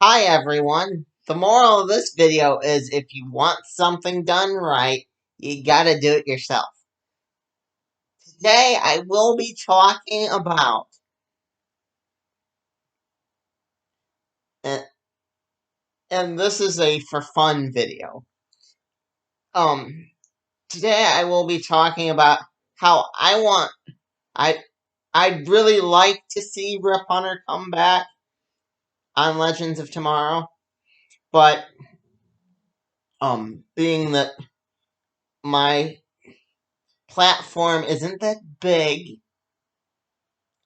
Hi everyone. The moral of this video is if you want something done right, you gotta do it yourself. Today I will be talking about, and, and this is a for fun video. Um, Today I will be talking about how I, I'd really like to see Rip Hunter come back on Legends of Tomorrow, but, being that my platform isn't that big,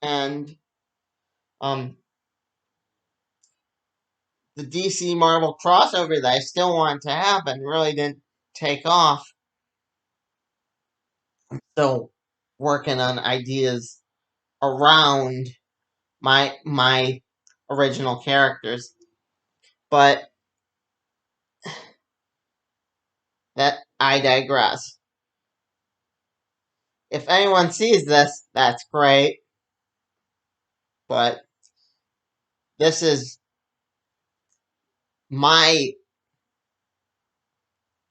and, um, the DC Marvel crossover that I still want to happen really didn't take off. Still working on ideas around my original characters, but that I digress. If anyone sees this, that's great, but this is my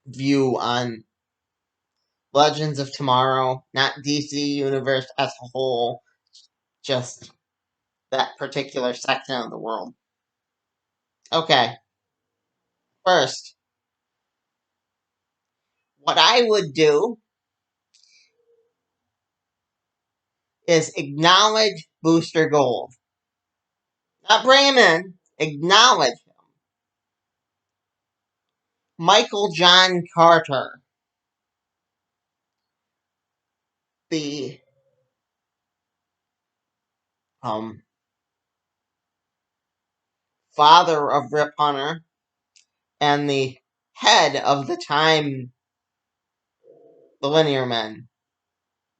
view on Legends of Tomorrow, not DC Universe as a whole, just that particular section of the world. Okay, first, what I would do is acknowledge Booster Gold. Not bring him in, acknowledge him. Michael John Carter, the um, father of Rip Hunter and the head of the the Linear Men,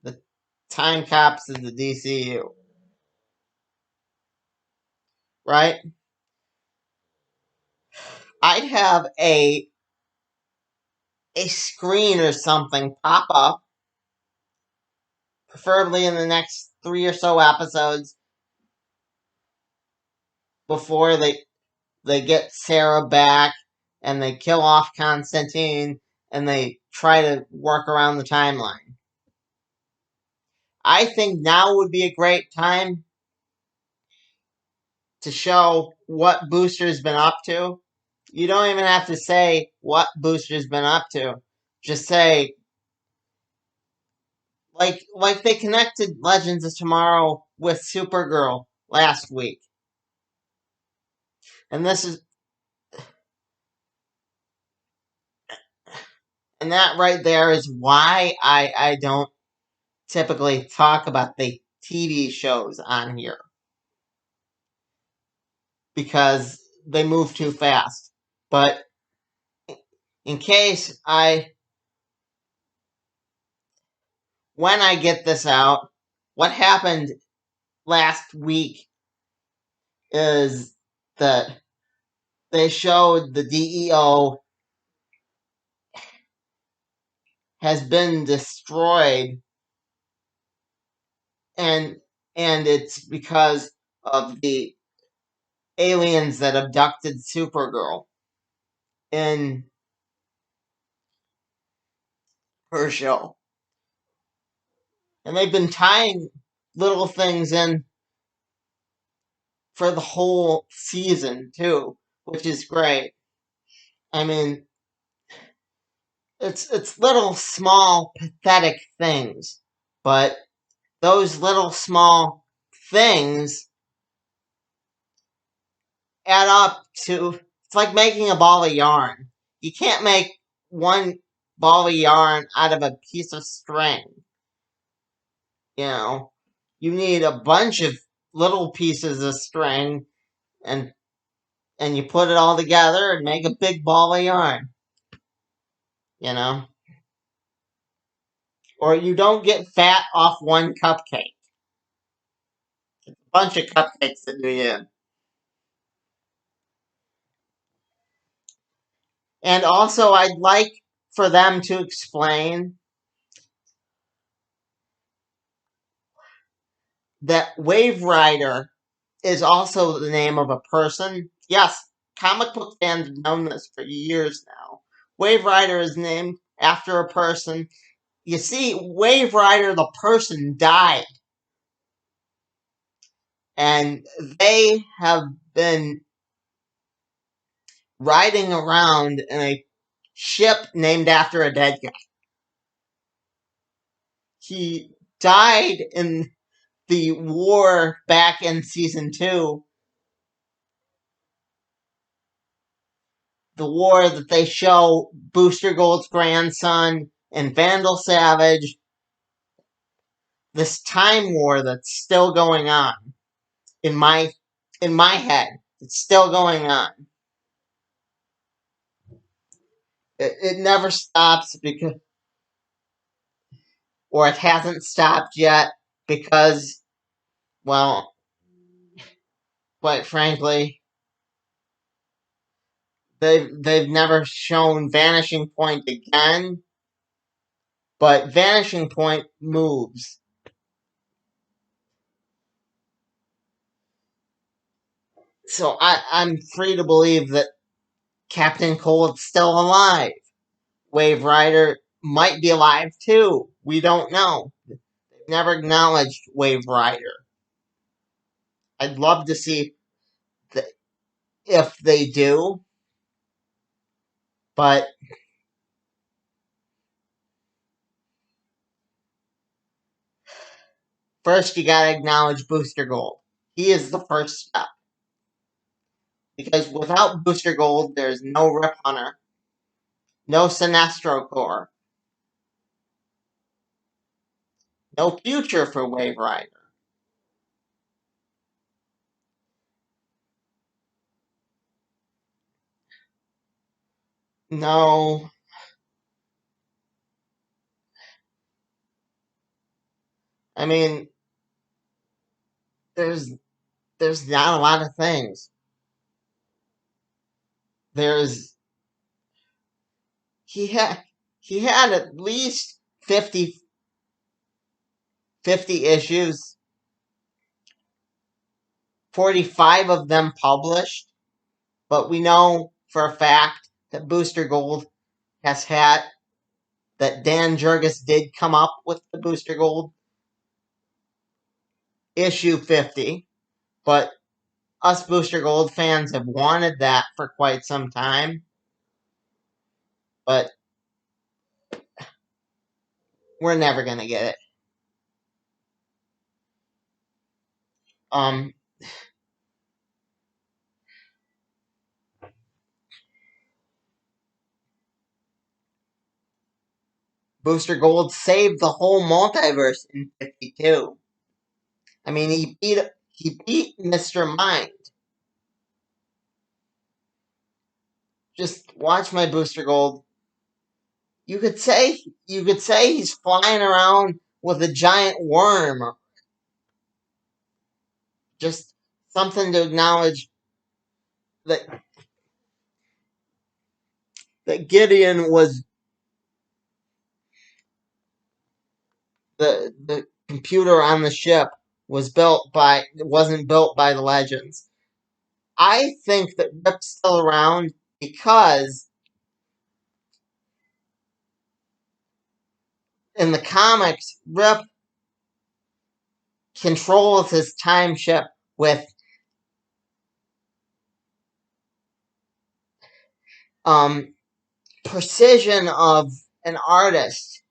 the Time Cops of the DCU, right? I'd have a screen or something pop up, preferably in the next 3 or so episodes, before they get Sarah back and they kill off Constantine and they try to work around the timeline. I think now would be a great time to show what Booster's been up to. You don't even have to say what Booster's been up to. Just say, like they connected Legends of Tomorrow with Supergirl last week. And this is and that right there is why I don't typically talk about the TV shows on here, because they move too fast. But in case when I get this out, what happened last week is that they showed the DEO has been destroyed, and it's because of the aliens that abducted Supergirl in her show. And they've been tying little things in for the whole season too, which is great. I mean, it's little small pathetic things, but those little small things add up to, it's like making a ball of yarn. You can't make one ball of yarn out of a piece of string. You know, you need a bunch of little pieces of string, and you put it all together and make a big ball of yarn. You know? Or you don't get fat off one cupcake. It's a bunch of cupcakes that do you in. And also, I'd like for them to explain that Wave Rider is also the name of a person. Yes, comic book fans have known this for years now. Wave Rider is named after a person. You see, Wave Rider, the person, died. And they have been riding around in a ship named after a dead guy. He died in the war back in season 2. The war that they show Booster Gold's grandson and Vandal Savage. This time war that's still going on in my head. It's still going on. It never stops because, or it hasn't stopped yet because, well, quite frankly, they've never shown Vanishing Point again, but Vanishing Point moves. So I'm free to believe that Captain Cold's still alive. Wave Rider might be alive too. We don't know. They've never acknowledged Wave Rider. I'd love to see if they do, but first you gotta acknowledge Booster Gold. He is the first step. Because without Booster Gold, there's no Rip Hunter, no Sinestro Corps, no future for Wave Rider. No. I mean, there's not a lot of things. There's he had at least 50 issues, 45 of them published, but we know for a fact that Booster Gold has had, that Dan Jurgens did come up with the Booster Gold issue 50, but us Booster Gold fans have wanted that for quite some time, but we're never going to get it. Booster Gold saved the whole multiverse in 52. I mean, he beat Mr. Mind. Just watch my Booster Gold. You could say he's flying around with a giant worm. Just something to acknowledge that Gideon was the computer on the ship wasn't built by the Legends. I think that Rip's still around because in the comics, Rip controls his time ship with precision of an artist.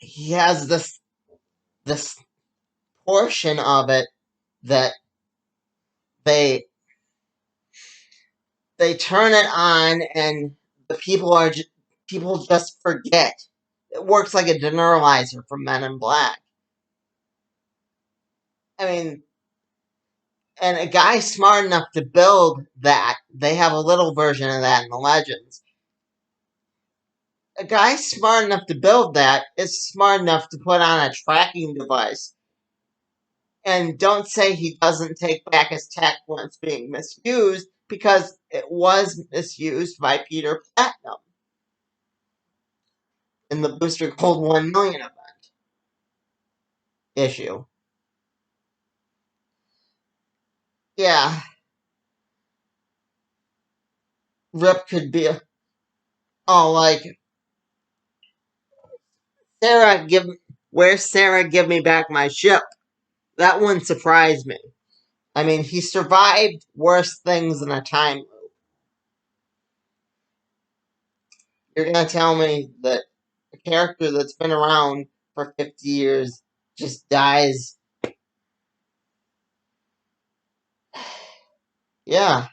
He has this portion of it that they turn it on and the people just forget. It works like a deneuralizer for Men in Black. I mean, and a guy smart enough to build that, they have a little version of that in the Legends. A guy smart enough to build that is smart enough to put on a tracking device. And don't say he doesn't take back his tech when it's being misused, because it was misused by Peter Platinum in the Booster Gold 1 million event issue. Yeah, Rip could be a, oh, like Sarah give where's Sarah give me back my ship? That wouldn't surprise me. I mean, he survived worse things in a time loop. You're gonna tell me that a character that's been around for 50 years just dies? Yeah,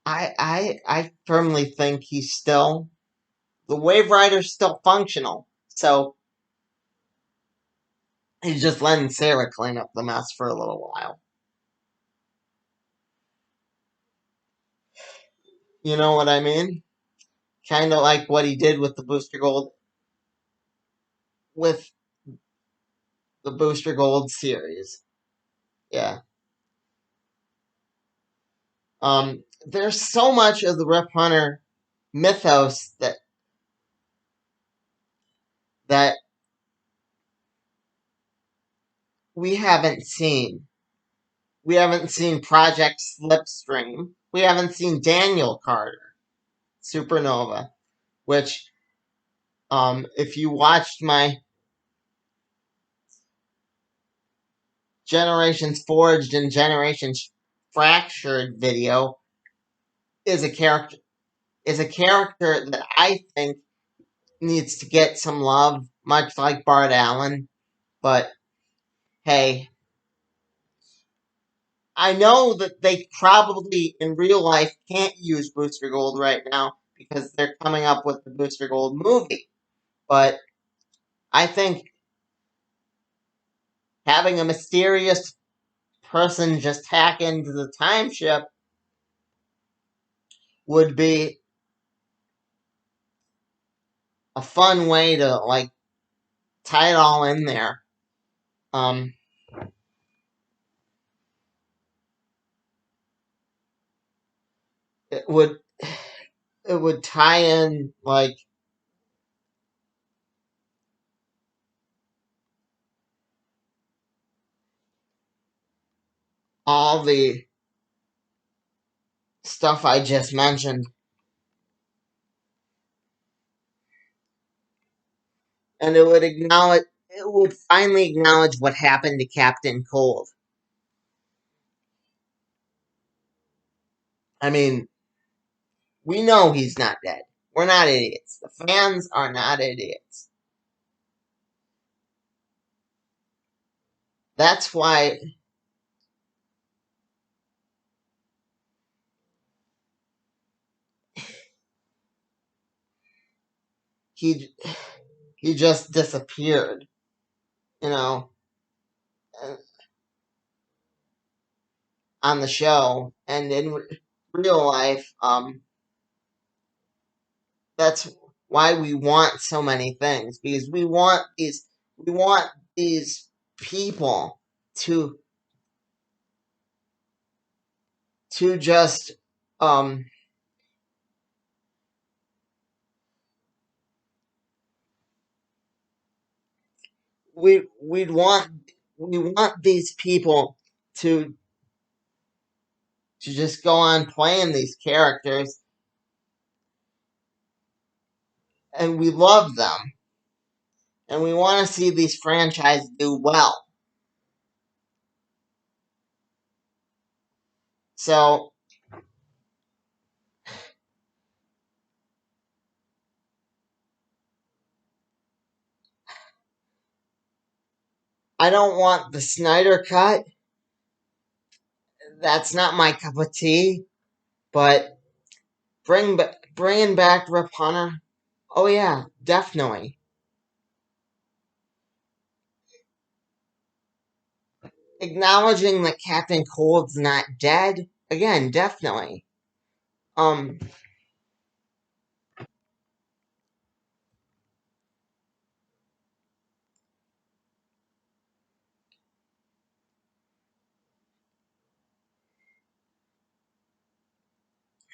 I firmly think he's still the Wave Rider's still functional. So he's just letting Sarah clean up the mess for a little while. You know what I mean? Kind of like what he did with the Booster Gold with the Booster Gold series. Yeah. There's so much of the Rip Hunter mythos that we haven't seen. We haven't seen Project Slipstream. We haven't seen Daniel Carter, Supernova, which, if you watched my Generations Forged and Generations Fractured video, is a character that I think needs to get some love, much like Bart Allen. But hey, I know that they probably in real life can't use Booster Gold right now because they're coming up with the Booster Gold movie. But I think having a mysterious person just hack into the time ship would be a fun way to like tie it all in there. Um, it would tie in like all the stuff I just mentioned, and it would finally acknowledge what happened to Captain Cold. I mean, we know he's not dead. We're not idiots. The fans are not idiots. That's why he he just disappeared, you know, on the show, and in real life, that's why we want so many things, because we want these people to just um we'd want we want these people to just go on playing these characters, and we love them, and we want to see these franchises do well. So I don't want the Snyder cut. That's not my cup of tea. But bringing back Rip Hunter. Oh yeah, definitely. Acknowledging that Captain Cold's not dead. Again, definitely. Um,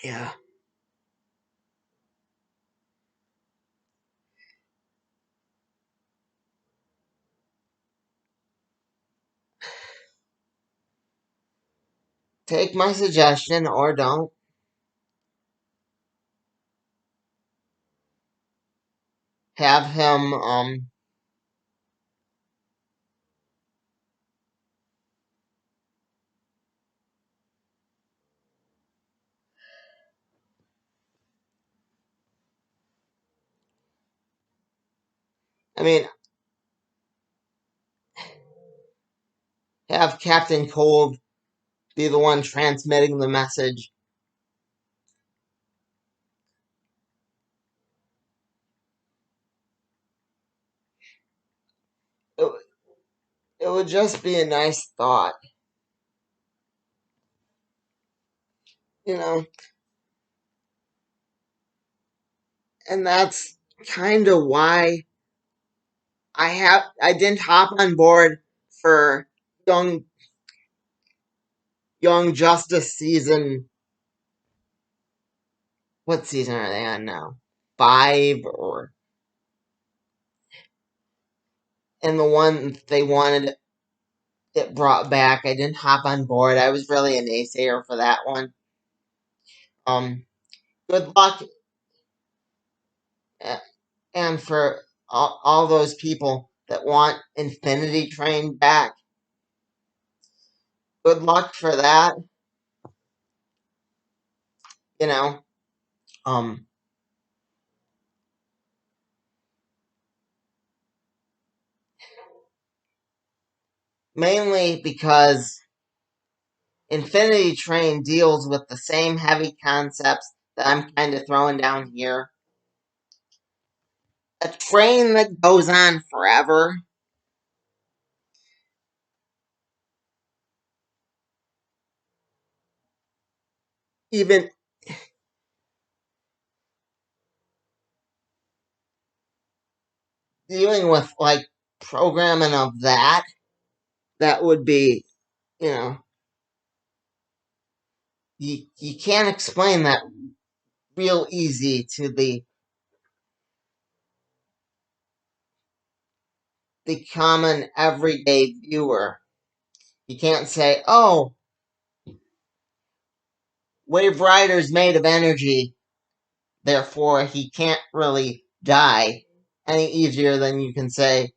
yeah. take my suggestion or don't. Have him, I mean, have Captain Cold be the one transmitting the message. It, it would just be a nice thought, you know? And that's kind of why I didn't hop on board for Young Young Justice season. What season are they on now? 5 or and the one they wanted it brought back. I didn't hop on board. I was really a naysayer for that one. Um, good luck, and for all those people that want Infinity Train back. Good luck for that. You know, um, mainly because Infinity Train deals with the same heavy concepts that I'm kind of throwing down here. A train that goes on forever. Even dealing with like programming of that would be, you know, you can't explain that real easy to the common everyday viewer. You can't say, oh, Wave Rider's made of energy, therefore he can't really die, any easier than you can say,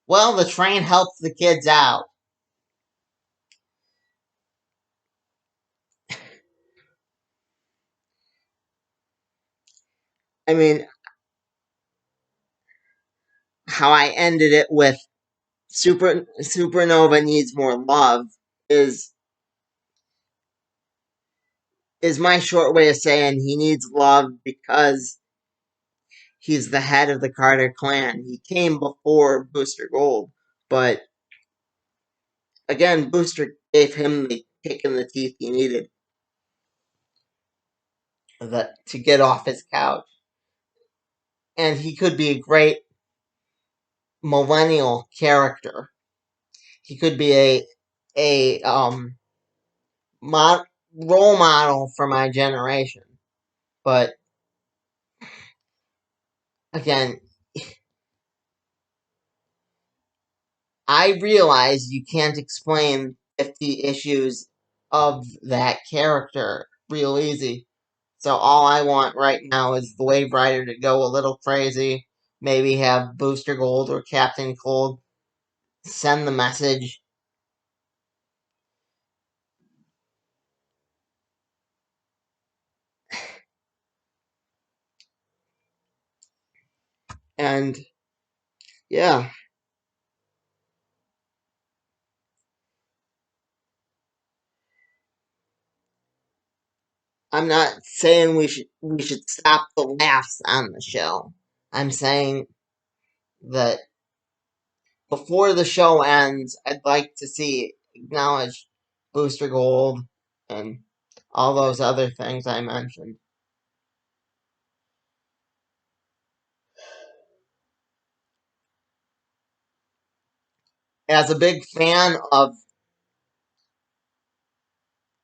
well, the train helps the kids out. I mean, how I ended it with Supernova needs more love is is my short way of saying he needs love because he's the head of the Carter clan. He came before Booster Gold, but again, Booster gave him the kick in the teeth he needed to get off his couch. And he could be a great millennial character. He could be a role model for my generation. But again, I realize you can't explain 50 issues of that character real easy. So all I want right now is the Wave Rider to go a little crazy. Maybe have Booster Gold or Captain Cold send the message. And yeah, I'm not saying we should stop the laughs on the show. I'm saying that before the show ends, I'd like to see acknowledge Booster Gold and all those other things I mentioned. As a big fan of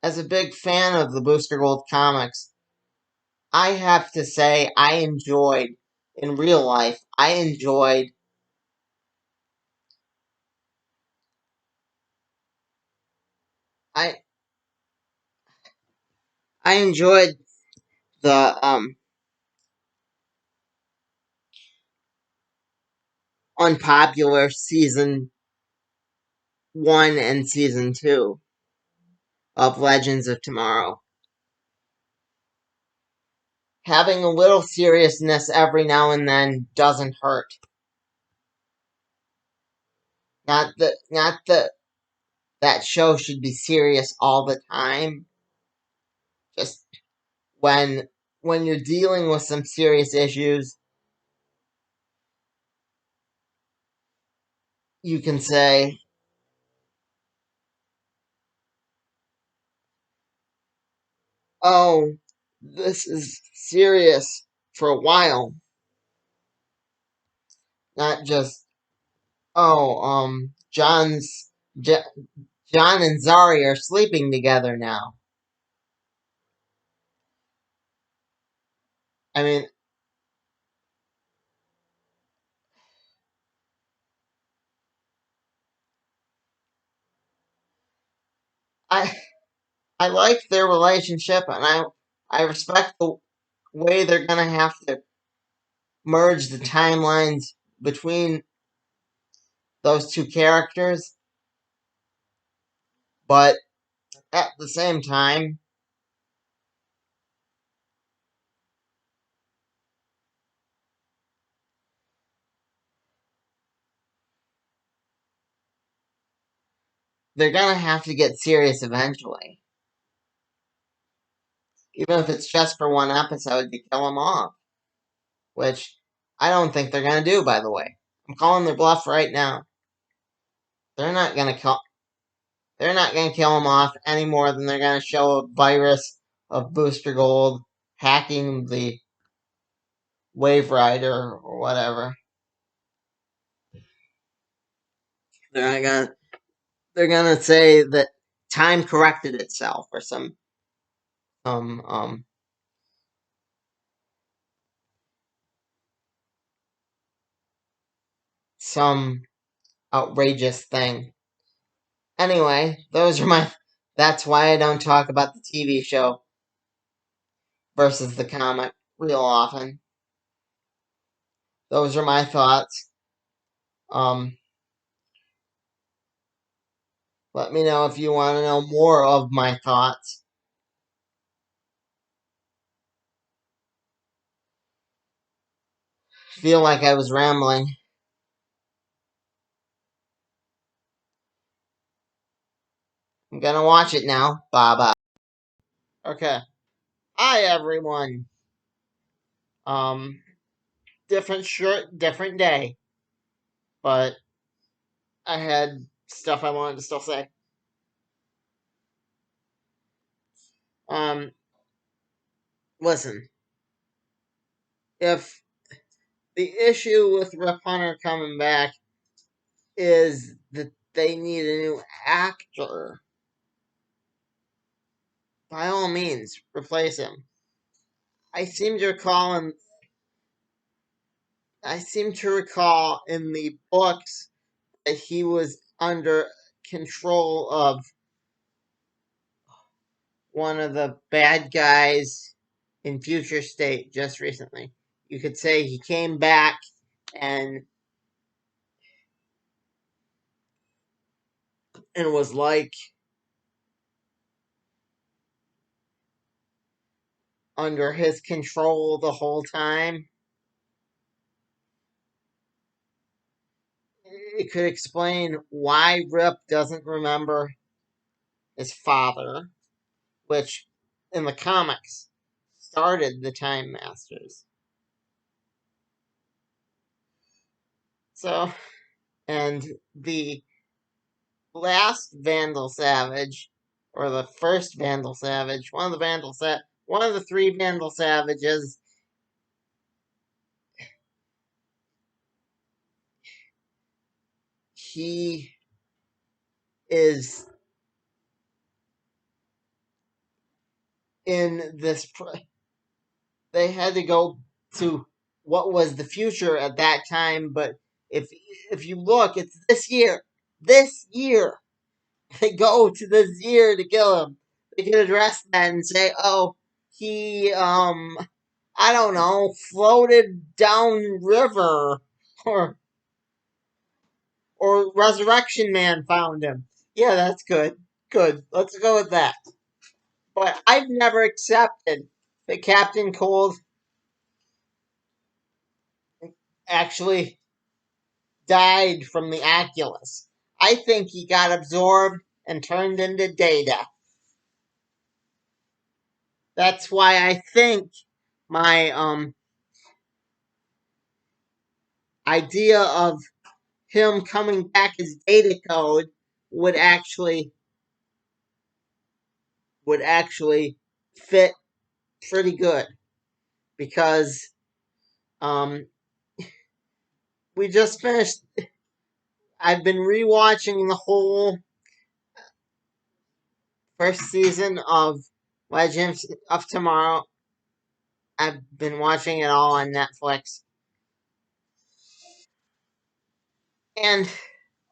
the Booster Gold comics, I have to say I enjoyed in real life. I enjoyed I I enjoyed the unpopular season 1 and season 2 of Legends of Tomorrow. Having a little seriousness every now and then doesn't hurt. Not that that show should be serious all the time. Just when you're dealing with some serious issues, you can say, "Oh, this is serious" for a while, not just, "Oh, J- John and Zari are sleeping together now." I mean, I I like their relationship, and I respect the way they're gonna have to merge the timelines between those two characters, but at the same time, they're gonna have to get serious eventually. Even if it's just for one episode to kill them off. Which I don't think they're gonna do, by the way. I'm calling their bluff right now. They're not gonna kill they're not gonna kill him off any more than they're gonna show a virus of Booster Gold hacking the Wave Rider or whatever. They're not gonna they're gonna say that time corrected itself or some um some outrageous thing. Anyway, those are my that's why I don't talk about the TV show versus the comic real often. Those are my thoughts. Um Let me know if you want to know more of my thoughts. Feel like I was rambling. I'm gonna watch it now. Bye bye. Okay. Hi everyone. Um Different shirt, different day. But I had stuff I wanted to still say. Um Listen. If the issue with Rip Hunter coming back is that they need a new actor, by all means, replace him. I seem to recall in I seem to recall in the books that he was under control of one of the bad guys in Future State just recently. You could say he came back and was like under his control the whole time. It could explain why Rip doesn't remember his father, which in the comics started the Time Masters. So, and the last Vandal Savage, or the first Vandal Savage, one of the three Vandal Savages, he is in this. They had to go to what was the future at that time, but if you look, it's this year. This year, they go to the Zir to kill him. They could address that and say, "Oh, he I don't know, floated down river, or Resurrection Man found him." Yeah, that's good. Good. Let's go with that. But I've never accepted that Captain Cold actually died from the Oculus. I think he got absorbed and turned into Data. That's why I think my idea of him coming back as Data Code would actually fit pretty good, because um we just finished. I've been rewatching the whole first season of Legends of Tomorrow. I've been watching it all on Netflix, and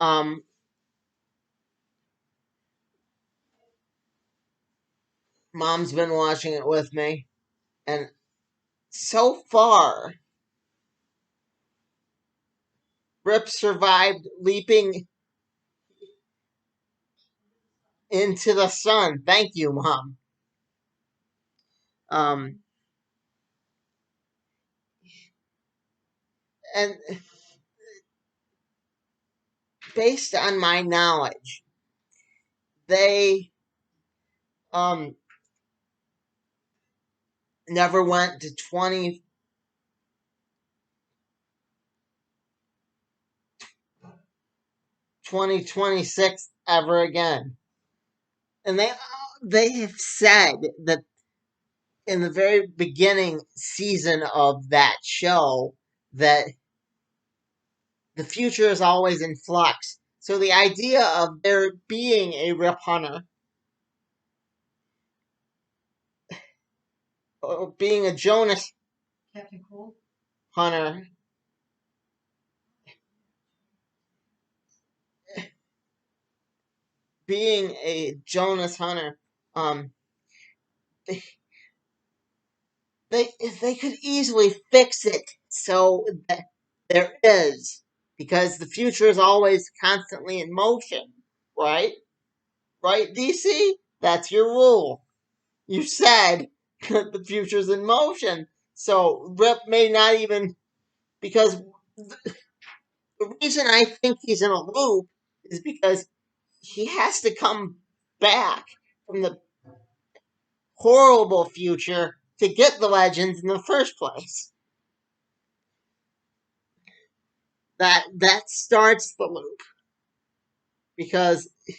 um Mom's been watching it with me, and so far Rip survived leaping into the sun. Thank you, Mom. Um and based on my knowledge, they um never went to 2026 ever again. And they have said that in the very beginning season of that show that the future is always in flux. So the idea of there being a Rip Hunter, or being a Jonas Captain Cold Hunter, being a Jonas Hunter, um, they, they could easily fix it so that there is, because the future is always constantly in motion, right? Right, DC? That's your rule. You said the future's in motion. So Rip may not even, because the reason I think he's in a loop is because he has to come back from the horrible future to get the legends in the first place. That starts the loop, because he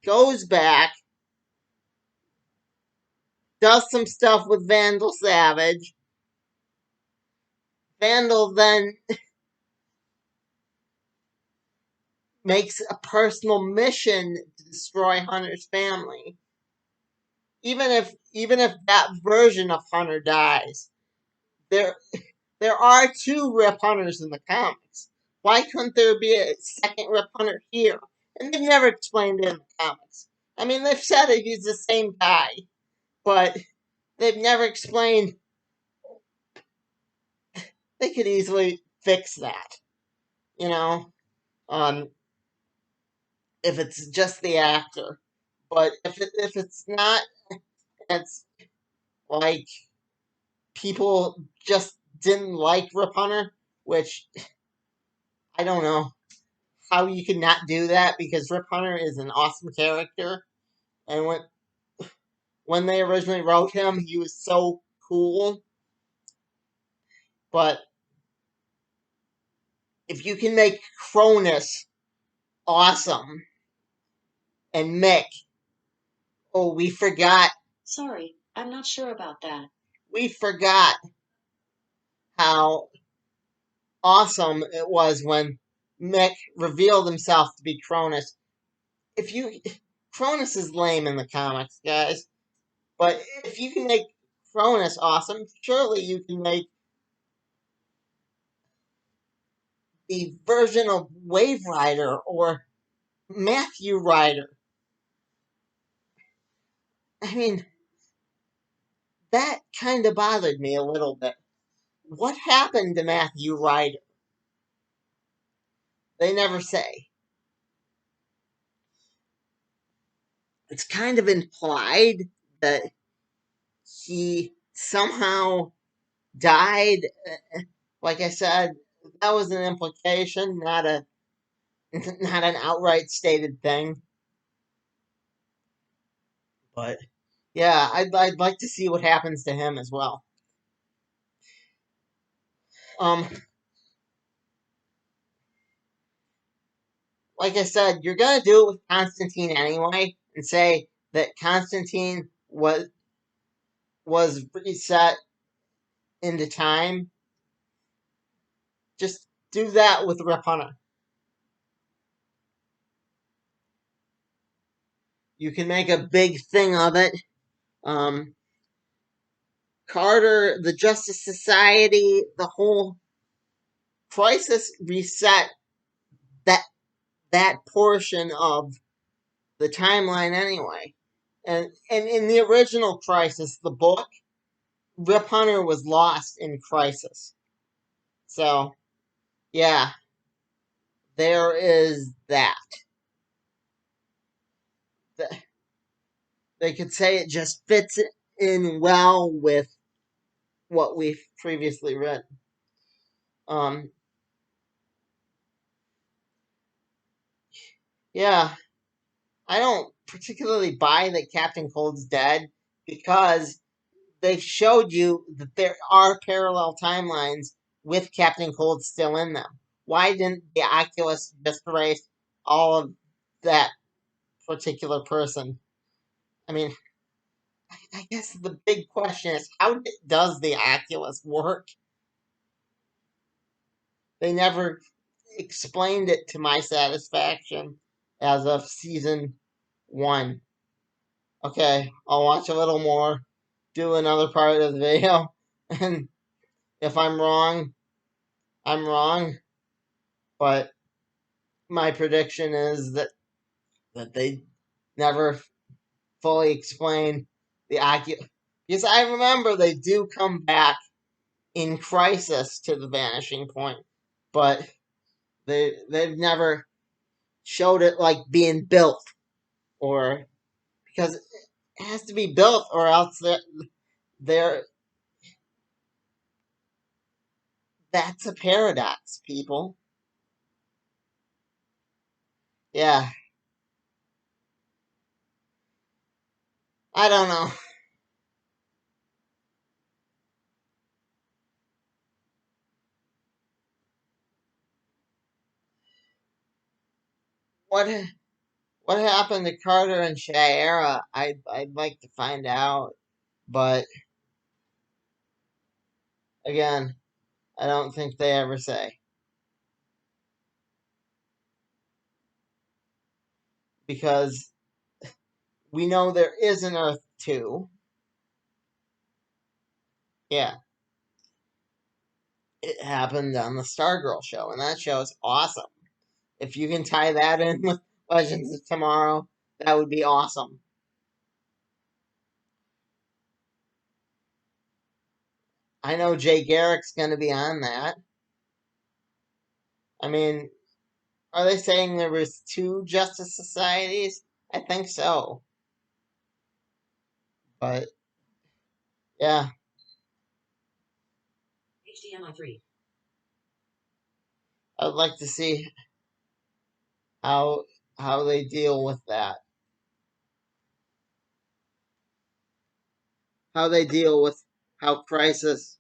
goes back, does some stuff with Vandal Savage. Vandal then makes a personal mission to destroy Hunter's family. Even if that version of Hunter dies, there there are two Rip Hunters in the comics. Why couldn't there be a second Rip Hunter here? And they've never explained it in the comics. I mean, they've said that he's the same guy, but they've never explained. They could easily fix that, you know, um, if it's just the actor. But if it's not, it's like people just didn't like Rip Hunter, which I don't know how you could not do that, because Rip Hunter is an awesome character, and when they originally wrote him, he was so cool. But if you can make Cronus awesome, and Mick, oh, we forgot. Sorry, I'm not sure about that. We forgot how awesome it was when Mick revealed himself to be Cronus. If you Cronus is lame in the comics, guys, but if you can make Cronus awesome, surely you can make the version of Wave Rider or Matthew Rider. I mean, that kind of bothered me a little bit. What happened to Matthew Ryder? They never say. It's kind of implied that he somehow died. Like I said, that was an implication, not a not an outright stated thing. But yeah, I'd like to see what happens to him as well. Um, like I said, you're gonna do it with Constantine anyway, and say that Constantine was reset into time. Just do that with Rip Hunter. You can make a big thing of it. Um, Carter, the Justice Society, the whole Crisis reset that portion of the timeline anyway. And in the original Crisis, the book, Rip Hunter was lost in Crisis. So yeah, there is that. They could say it just fits in well with what we've previously read. Um, yeah, I don't particularly buy that Captain Cold's dead because they showed you that there are parallel timelines with Captain Cold still in them. Why didn't the Oculus just erase all of that particular person? I mean, I guess the big question is how does the Oculus work? They never explained it to my satisfaction as of season 1. Okay, I'll watch a little more, do another part of the video, and if I'm wrong, I'm wrong. But my prediction is that they never fully explain the Oculus. Because I remember they do come back in Crisis to the Vanishing Point, but they've never showed it like being built, or because it has to be built or else they're that's a paradox, people. Yeah, I don't know. What what happened to Carter and Shayera? I'd like to find out, but again, I don't think they ever say, because we know there is an Earth 2. Yeah, it happened on the Stargirl show, and that show is awesome. If you can tie that in with Legends of Tomorrow, that would be awesome. I know Jay Garrick's going to be on that. I mean, are they saying there was 2 Justice Societies? I think so. But yeah, HDMI 3. I'd like to see how they deal with that. How they deal with how Crisis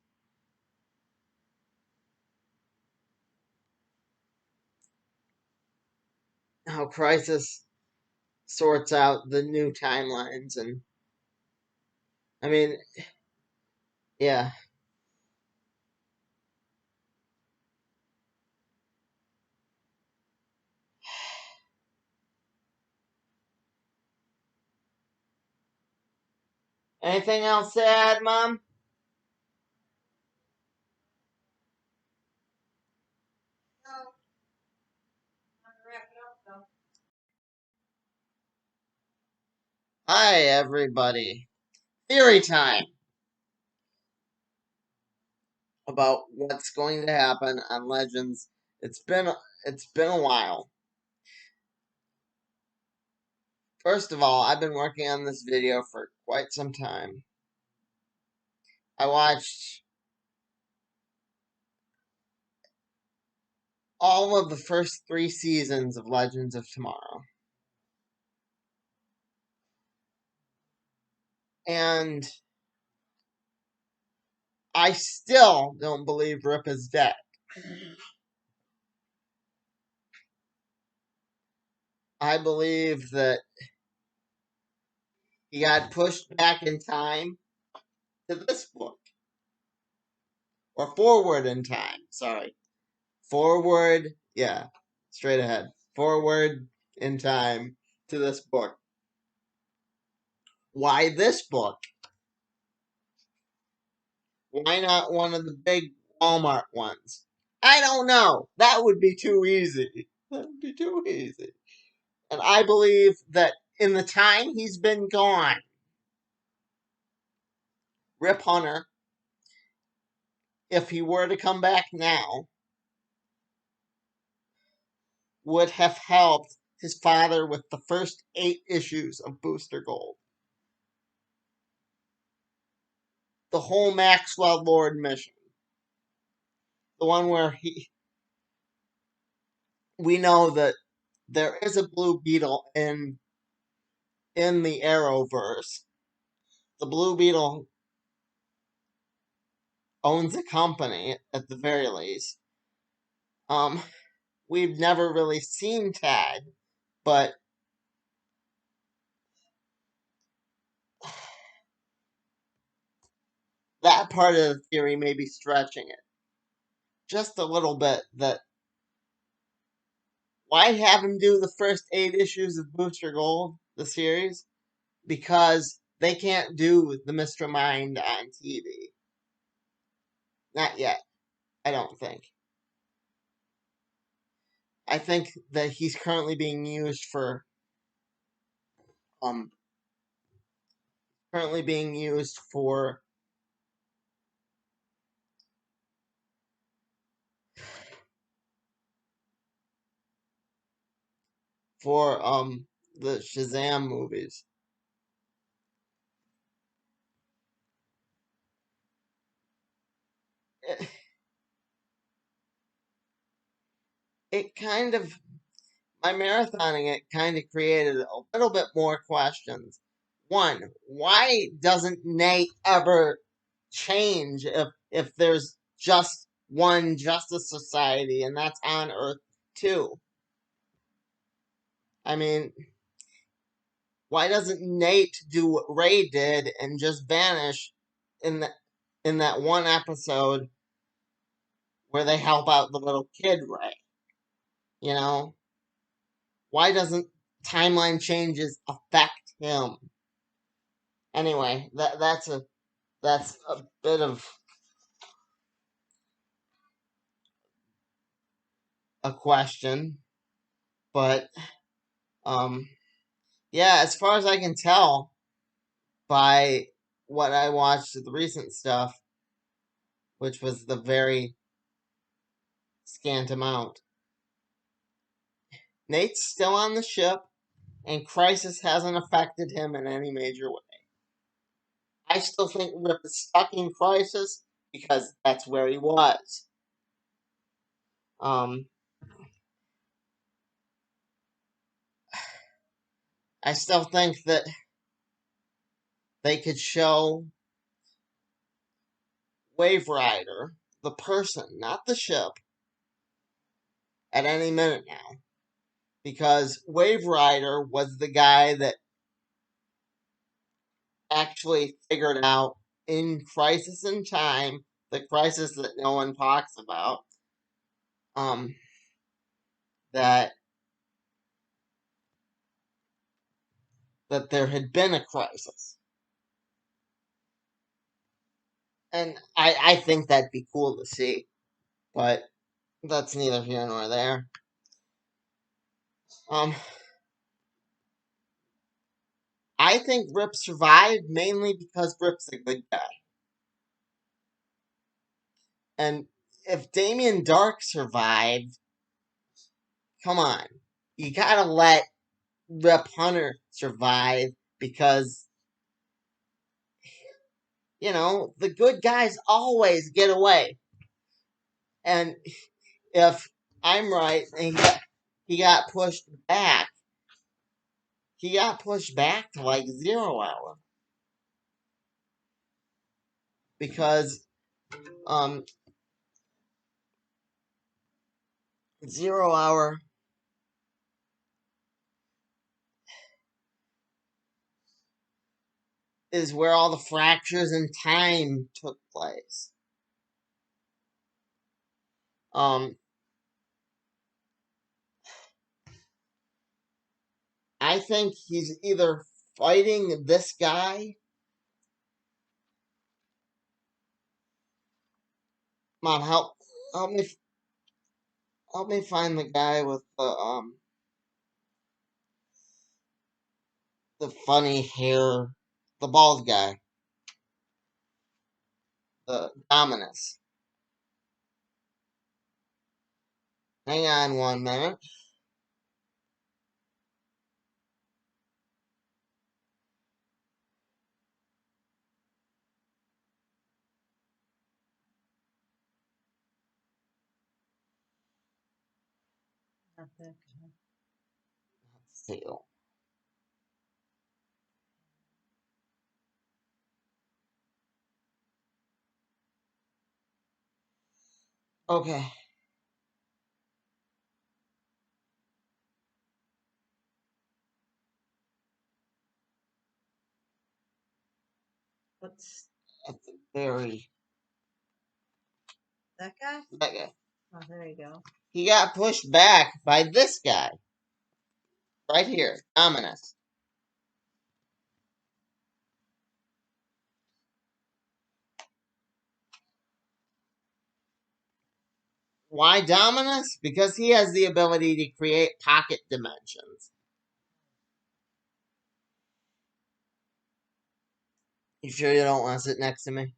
sorts out the new timelines. And I mean, yeah. Anything else to add, Mom? Hi, everybody. Theory time about what's going to happen on Legends. It's been a while. First of all, I've been working on this video for quite some time. I watched all of the first 3 seasons of Legends of Tomorrow. And I still don't believe Rip is dead. I believe that he got pushed back in time to this book. Or forward in time, sorry. Forward, yeah, straight ahead. Forward in time to this book. Why this book? Why not one of the big Walmart ones? I don't know. That would be too easy. That would be too easy. And I believe that in the time he's been gone, Rip Hunter, if he were to come back now, would have helped his father with the first 8 issues of Booster Gold. The whole Maxwell Lord mission. The one where we know that there is a Blue Beetle in the Arrowverse. The Blue Beetle owns a company at the very least. We've never really seen Tad, but that part of the theory may be stretching it just a little bit. That why have him do the first 8 issues of Booster Gold, the series? Because they can't do the Mr. Mind on TV. Not yet, I don't think. I think that he's currently being used for um currently being used for the Shazam movies. It, it kind of my marathoning it kind of created a little bit more questions. One, why doesn't Nate ever change if there's just one Justice Society and that's on Earth too? I mean, why doesn't Nate do what Ray did and just vanish in that one episode where they help out the little kid Ray? You know, why doesn't timeline changes affect him? Anyway, that's a bit of a question, but um, yeah, as far as I can tell by what I watched of the recent stuff, which was the very scant amount, Nate's still on the ship, and Crisis hasn't affected him in any major way. I still think Rip is stuck in Crisis because that's where he was. Um, I still think that they could show Wave Rider, the person, not the ship, at any minute now. Because Wave Rider was the guy that actually figured out in Crisis in Time, the crisis that no one talks about, um, that there had been a crisis. And I think that'd be cool to see. But that's neither here nor there. I think Rip survived mainly because Rip's a good guy. And if Damien Dark survived, come on. You gotta let Rip Hunter survive because, the good guys always get away. And if I'm right, and he got pushed back, to like 0 Hour. Because 0 Hour is where all the fractures in time took place. I think he's either fighting this guy. Mom, help me find the guy with the funny hair, the bald guy, the Dominus. Hang on 1 minute. Okay. See. Okay. What's At the very that guy? that guy. Oh, there you go. He got pushed back by this guy. Right here. Dominus. Why Dominus? Because he has the ability to create pocket dimensions. You sure you don't want to sit next to me?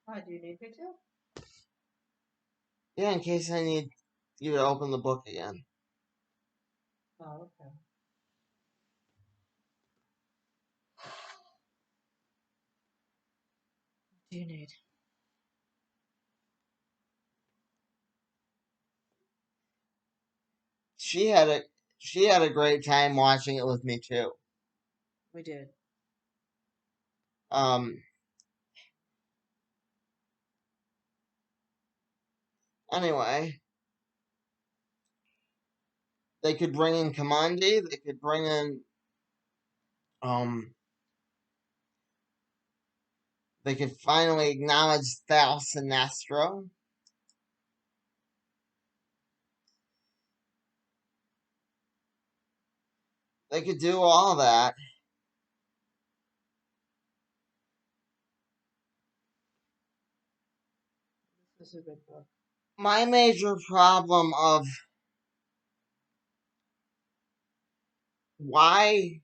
Why do you need me to? Yeah, in case I need you to open the book again. Oh, okay. What do you need? She had a great time watching it with me too. We did. Um anyway, they could bring in Kamandi, they could bring in they could finally acknowledge Thal Sinestro. They could do all that. This is a good book. My major problem of why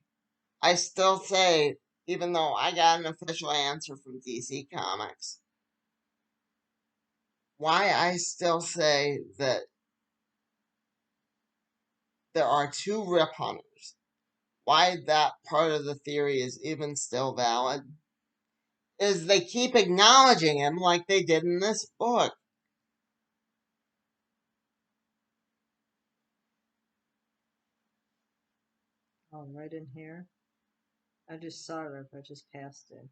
I still say, even though I got an official answer from DC Comics, why I still say that there are two Rip Hunters, why that part of the theory is even still valid, is they keep acknowledging him like they did in this book. Oh, right in here. I just saw it. I just passed it.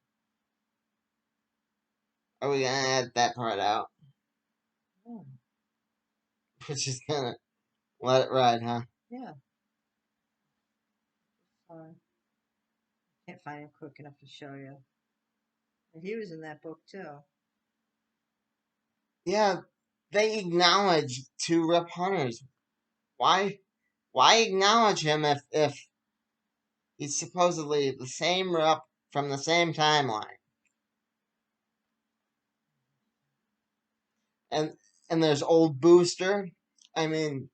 Are we gonna add that part out? Oh, We're just gonna let it ride, huh? yeah. Can't find him quick enough to show you. And he was in that book too. Yeah, they acknowledge two Rip Hunters. Why? Why acknowledge him if he's supposedly the same Rip from the same timeline? And there's old Booster. I mean,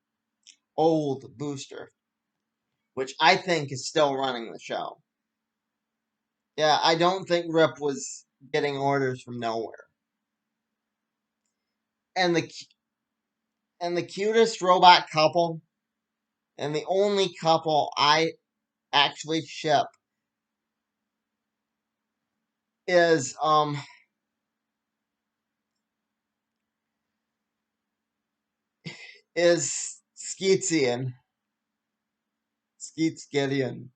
old Booster. which I think is still running the show. Yeah, I don't think Rip was getting orders from nowhere. And the cutest robot couple, and the only couple I actually ship is Skeetsian. Skeets Gideon.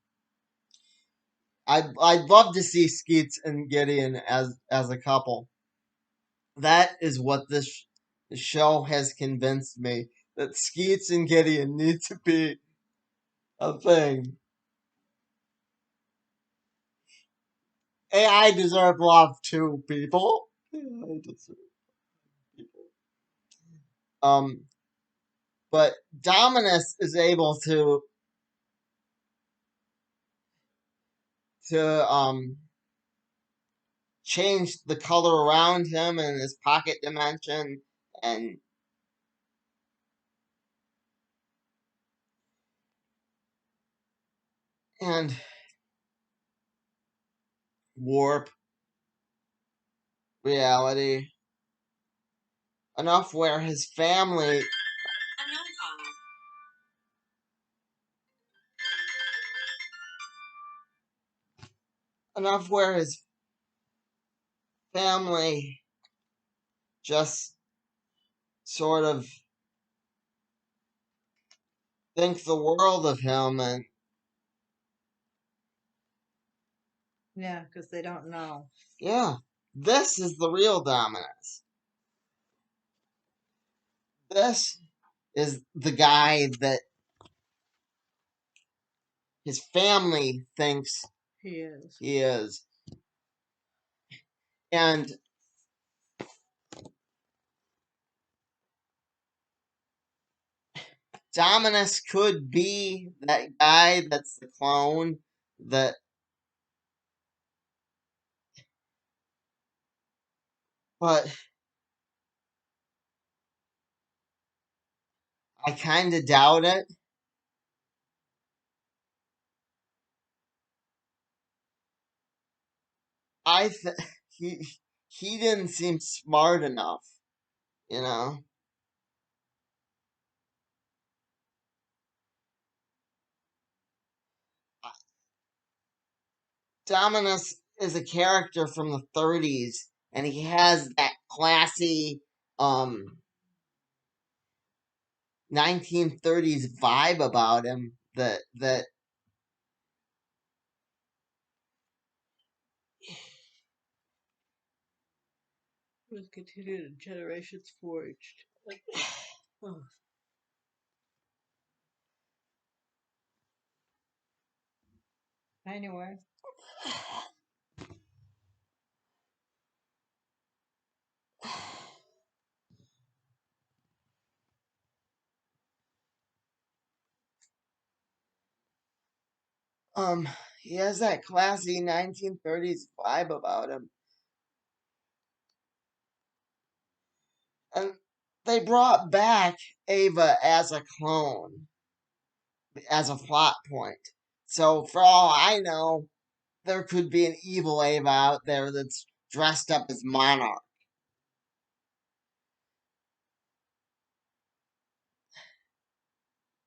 I'd love to see Skeets and Gideon as a couple. That is what this show has convinced me, that Skeets and Gideon need to be a thing. AI deserve love too, people. AI deserve people. But Dominus is able to change the color around him and his pocket dimension and and warp reality enough where his family enough where his family just sort of think the world of him. And Yeah, because they don't know. yeah, this is the real Dominus. This is the guy that his family thinks He is. he is. And Dominus could be that guy that's the clone that. But I kind of doubt it. I th- he he didn't seem smart enough, you know. Dominus is a character from the 30s, and he has that classy 1930s vibe about him that Was continued in generations forged. Oh. Anyway. he has that classy 1930s vibe about him. And they brought back Ava as a clone, as a plot point. So for all I know, there could be an evil Ava out there that's dressed up as Monarch.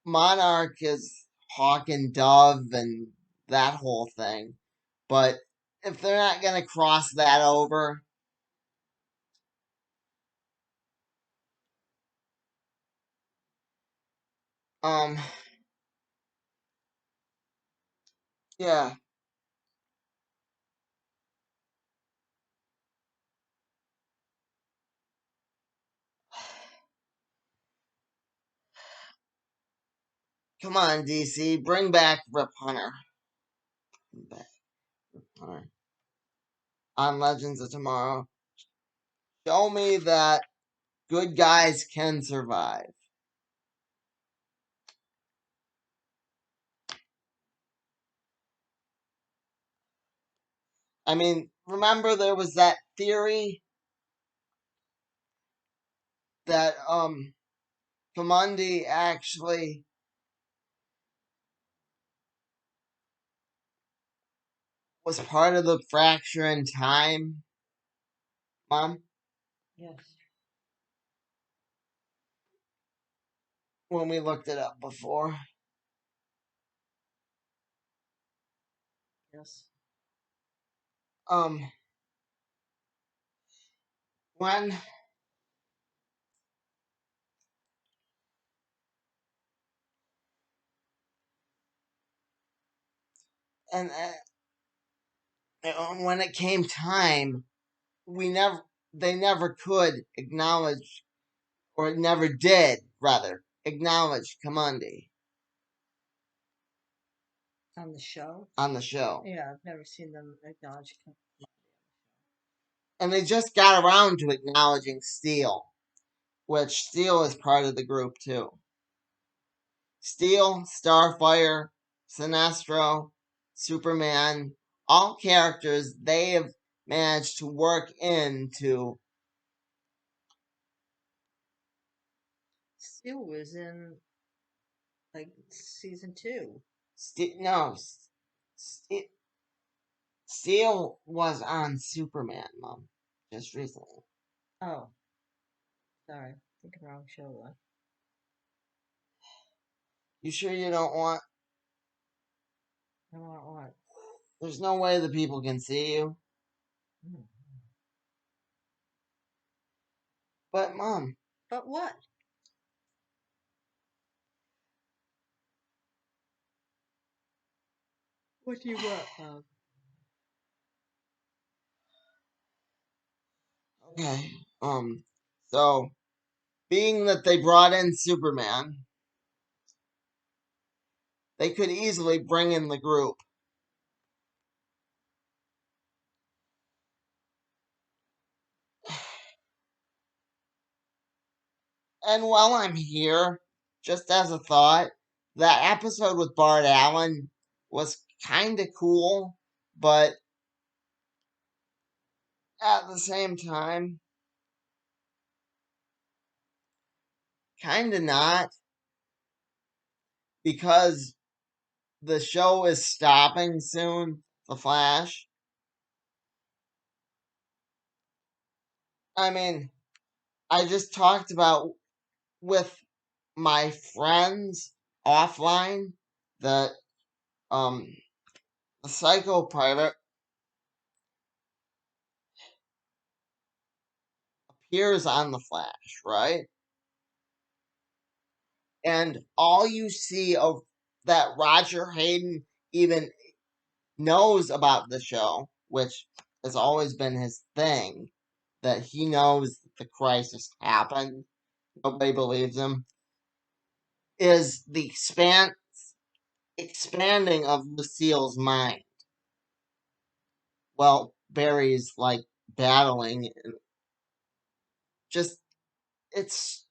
Monarch is Hawk and Dove and that whole thing. But if they're not gonna cross that over, um, yeah. Come on, DC, bring back Rip Hunter. Bring back Rip Hunter. On Legends of Tomorrow. Show me that good guys can survive. I mean, remember there was that theory that Kamandi actually was part of the fracture in time, Mom? Yes. When we looked it up before. Yes. When and when it came time, they never could acknowledge, or never did, rather, acknowledge Kamandi On the show? on the show. Yeah, I've never seen them acknowledge. And they just got around to acknowledging Steel, which Steel is part of the group too. Steel, Starfire, Sinestro, Superman, all characters they have managed to work into. Steel was in like season 2. Steel was on Superman, Mom, just recently. Oh, sorry, thinking wrong show then. You sure you don't want? I want what? There's no way the people can see you. Hmm. But Mom, But what? What do you want, Bob? okay. So being that they brought in Superman, they could easily bring in the group. And while I'm here, just as a thought, that episode with Bart Allen was kind of cool, but at the same time, kind of not, because the show is stopping soon, The Flash. I mean, I just talked about with my friends offline that the Psycho Pirate appears on The Flash, right? And all you see of that Roger Hayden even knows about the show, which has always been his thing, that he knows that the crisis happened, nobody believes him, is the expanding of Lucille's mind. Well, Barry's like battling, and just it's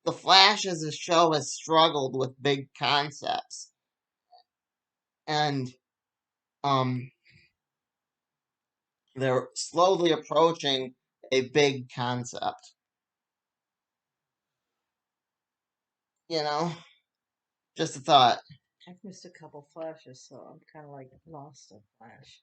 the Flash as a show has struggled with big concepts, and um they're slowly approaching a big concept. You know, just a thought. I've missed a couple flashes, so I'm kind of like lost in Flash.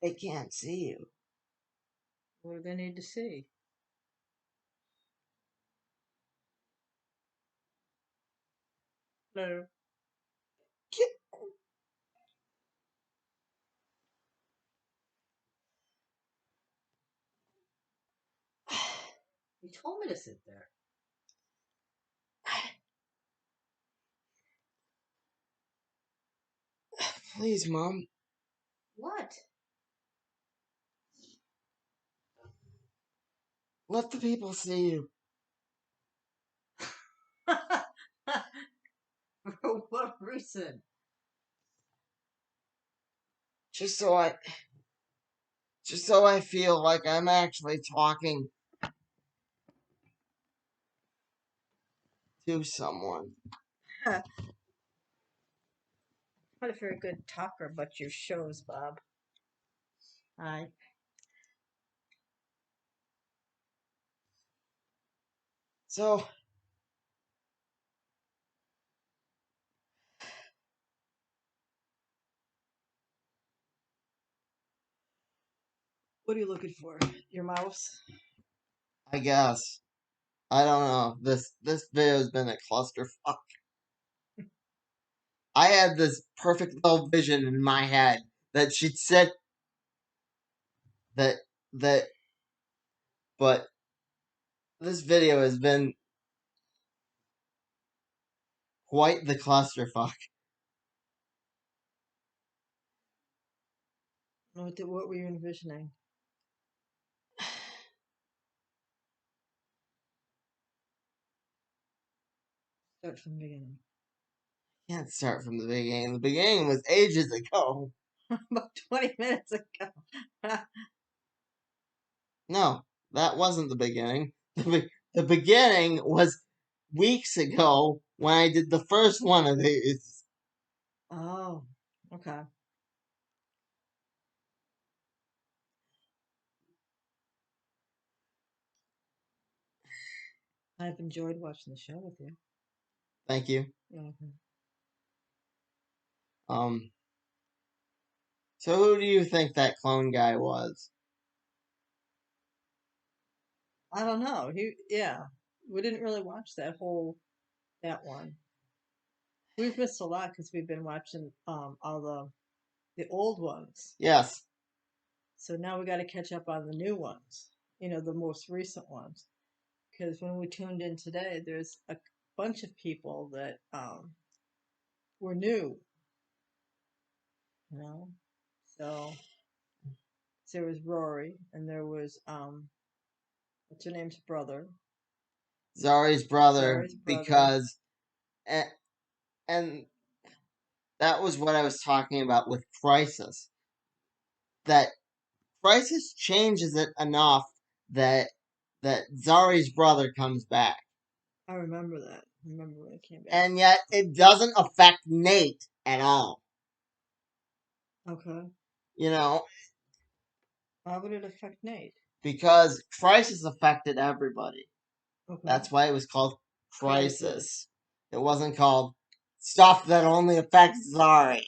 They can't see you. What do they need to see? Hello. You told me to sit there. Please, Mom. What? Let the people see you. For what reason? Just so I feel like I'm actually talking to someone. Not a very good talker about your shows, Bob. Hi. So, What are you looking for? Your mouse? I guess. I don't know. This video's been a clusterfuck. I had this perfect little vision in my head that she'd sit that that but this video has been quite the clusterfuck. What were you envisioning? Start from the beginning. Can't start from the beginning. The beginning was ages ago. About 20 minutes ago. No, that wasn't the beginning. The beginning was weeks ago when I did the first one of these. Oh, okay. I've enjoyed watching the show with you. Thank you. Mhm. So who do you think that clone guy was? I don't know. Yeah. We didn't really watch that one. We've missed a lot because we've been watching all the old ones. Yes. So now we got to catch up on the new ones. The most recent ones. Because when we tuned in today, there's a bunch of people that were new. You know, so there was Rory, and there was what's her name's brother. Zari's brother, Zari's brother. because and that was what I was talking about with Crisis. That Crisis changes it enough that Zari's brother comes back. I remember that. I remember when it came back. And yet it doesn't affect Nate at all. Okay. You know, How would it affect Nate? because Crisis affected everybody. Okay. That's why it was called Crisis. It wasn't called Stuff That Only Affects Zari.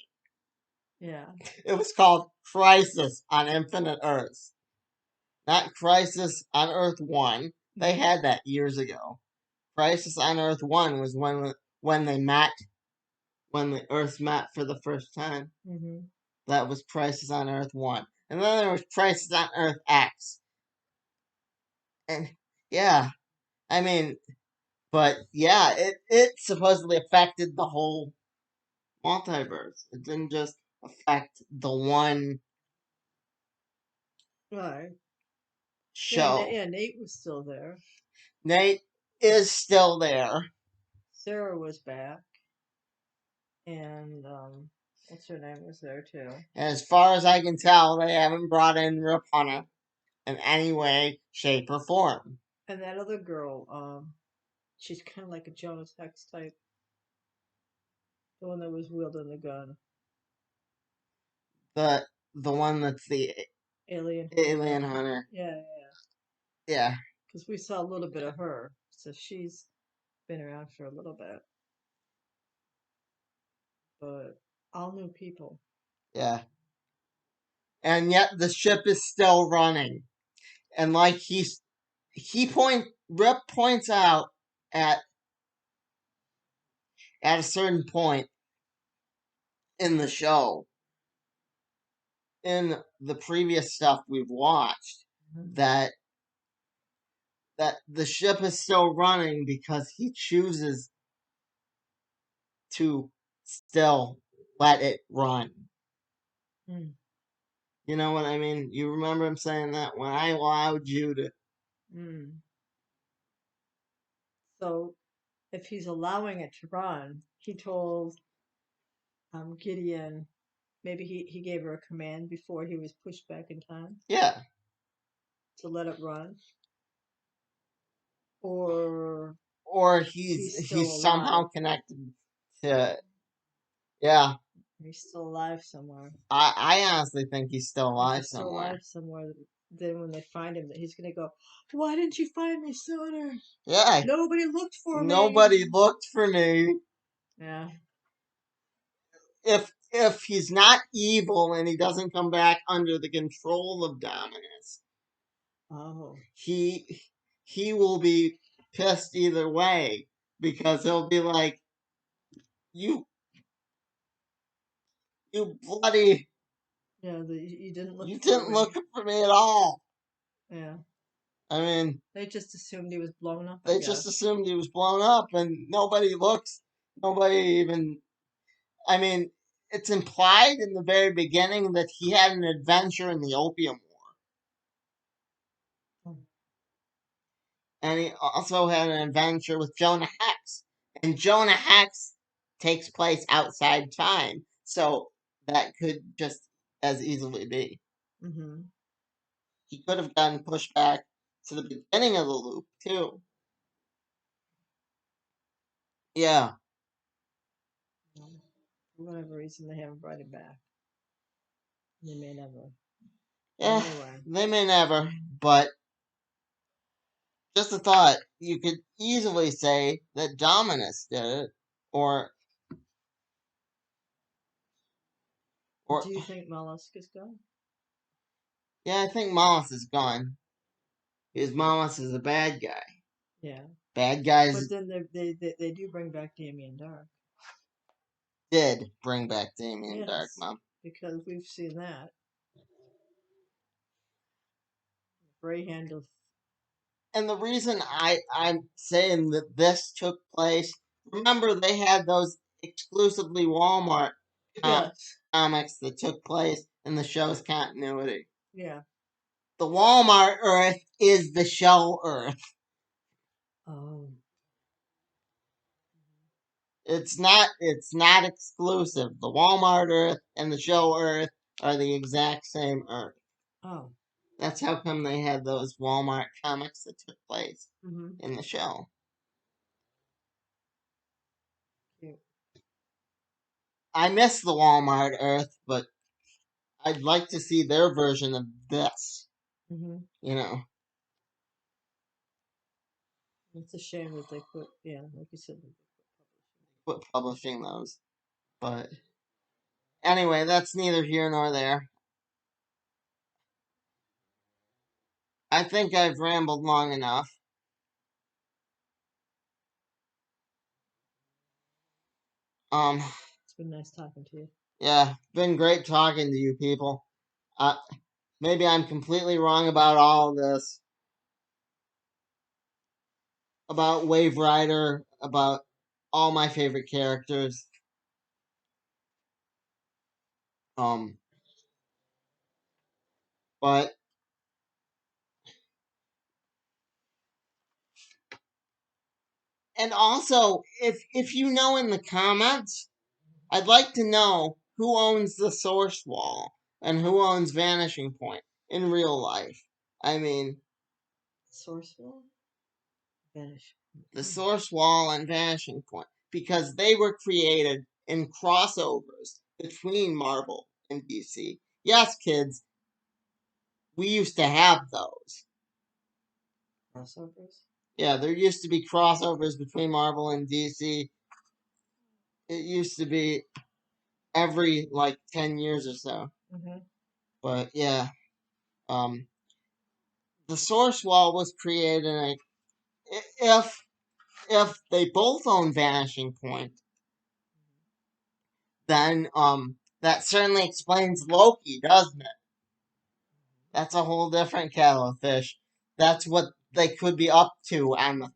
Yeah. It was called Crisis on Infinite Earths. Not Crisis on Earth 1. They had that years ago. Crisis on Earth 1 was when they met, when the Earths met for the first time. Mm-hmm. That was Crisis on Earth 1. And then there was Crisis on Earth X. And yeah, I mean, but yeah, it supposedly affected the whole multiverse. It didn't just affect the one Right. show. Yeah, Nate was still there. Nate is still there. Sarah was back. And what's her name was there too. And as far as I can tell, they haven't brought in Rapana in any way, shape, or form. And that other girl, she's kind of like a Jonas Hex type. The one that was wielding the gun. The one that's the Alien hunter. Yeah. Yeah. Because we saw a little bit of her. So she's been around for a little bit. But all new people. Yeah. And yet the ship is still running. And like Rip points out at a certain point in the show, in the previous stuff we've watched, that the ship is still running because he chooses to still let it run. Mm. You know what I mean? You remember him saying that when I allowed you to. Mm. So if he's allowing it to run, he told Gideon, maybe he gave her a command before he was pushed back in time. Yeah. To let it run. Or he's somehow alive. connected to. Yeah. He's still alive somewhere. I honestly think he's still alive He's still somewhere. alive somewhere then when they find him, he's gonna go, "Why didn't you find me sooner? Yeah, Nobody looked for me." nobody looked for me. Yeah. If he's not evil and he doesn't come back under the control of Dominus, Oh. he will be pissed either way because he'll be like, you bloody, Yeah. You didn't look you for didn't me. look for me at all. Yeah. I mean, They just assumed he was blown up. they just assumed he was blown up, and nobody looks. Nobody even. I mean, it's implied in the very beginning that he had an adventure in the Opium War. And he also had an adventure with Jonah Hex. And Jonah Hex takes place outside time. So that could just as easily be. Mm-hmm. He could have gotten pushed back to the beginning of the loop, too. Yeah. For whatever reason, they haven't brought him back. They may never. Yeah, Anyway. they may never, but just a thought, you could easily say that Dominus did it, or Do you think Mollusk is gone? yeah, I think Mollusk is gone. Because Mollusk is a bad guy. Yeah. Bad guys But then they do bring back Damien Dark. did bring back Damien Dark, Yes, Mom. because we've seen that. Gray handled. And the reason I'm saying that this took place, remember they had those exclusively Walmart Yes. comics that took place in the show's continuity. Yeah. The Walmart Earth is the show Earth. Oh. It's not exclusive. The Walmart Earth and the show Earth are the exact same Earth. Oh. That's how come they had those Walmart comics that took place Mm-hmm. in the show. Cute. I miss the Walmart Earth, but I'd like to see their version of this. Mm-hmm. You know. It's a shame that they quit. Yeah, like you said, Quit publishing those. But anyway, that's neither here nor there. I think I've rambled long enough. It's been nice talking to you. Yeah, been great talking to you people. Maybe I'm completely wrong about all of this. About Wave Rider, about all my favorite characters. But and also if you know in the comments, I'd like to know who owns the Source Wall and who owns Vanishing Point in real life. I mean, Source Wall? Vanish. the Source Wall and Vanishing Point, because they were created in crossovers between Marvel and DC. Yes, kids, we used to have those. Crossovers? Yeah, there used to be crossovers between Marvel and DC. It used to be every like 10 years or so. Mm-hmm. But yeah, the Source Wall was created, and if they both own Vanishing Point, then that certainly explains Loki, doesn't it? That's a whole different kettle of fish. That's what they could be up to on the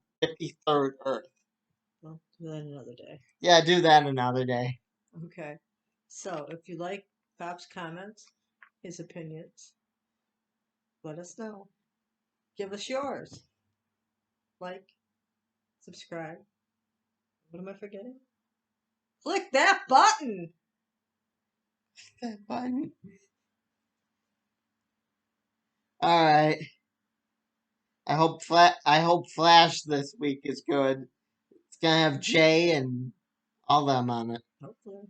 53rd Earth. Well, do that another day. Yeah, do that another day. Okay. So, if you like Bob's comments, his opinions, let us know. Give us yours. Like, subscribe. What am I forgetting? Click that button! That button. Alright. I hope Flash this week is good. It's gonna have Jay and all them on it. Hopefully.